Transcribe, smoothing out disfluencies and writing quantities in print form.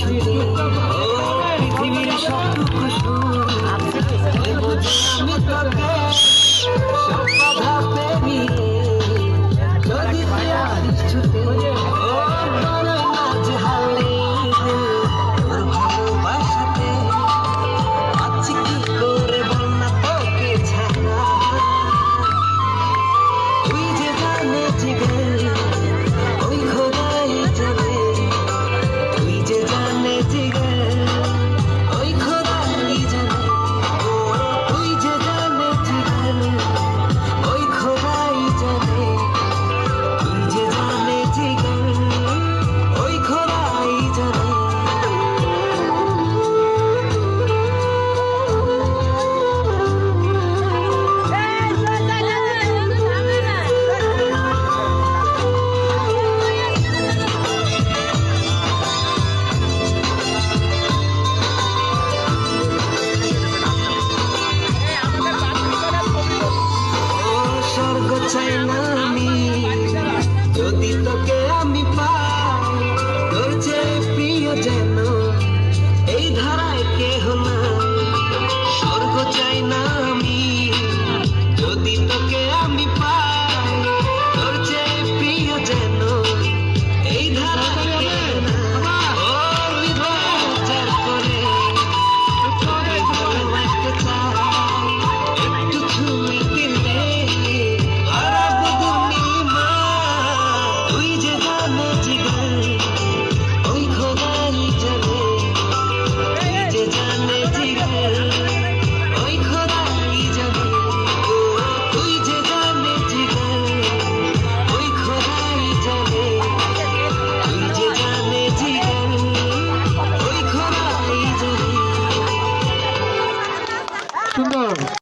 ছুটে ও পৃথিবীর সবটুকু সুখ আমি তোকে সব বাধা পেরিয়ে যদি তুই আসিস ছুটে ও বড় নাচ হালে তোর ভালোবাসাতে আছি কি করে বল না তোকে ছাড়া তুই যে জানে জিগর ওই খোদাই জানে তুই যে জানে জিগর ওই খোদাই জানে ও তুই যে জানে জিগর ওই খোদাই জানে তুই যে জানে জিগর ওই খোদাই জানে ও স্বর্গ চাই না আমি যদি তোকে আমি পাই তোর চেয়ে প্রিয় যেন এই ধারায় কেহ নাই স্বর্গ চাই না আমি যদি তোকে আমি পাই তোর চেয়ে প্রিয় যেন এই ধারায় কেহ নাই ও বিভাজার করে তোকে ভালোবাসতে চাই একটু ছুঁয়ে দিলে হারাবো দুনিয়া তুই যে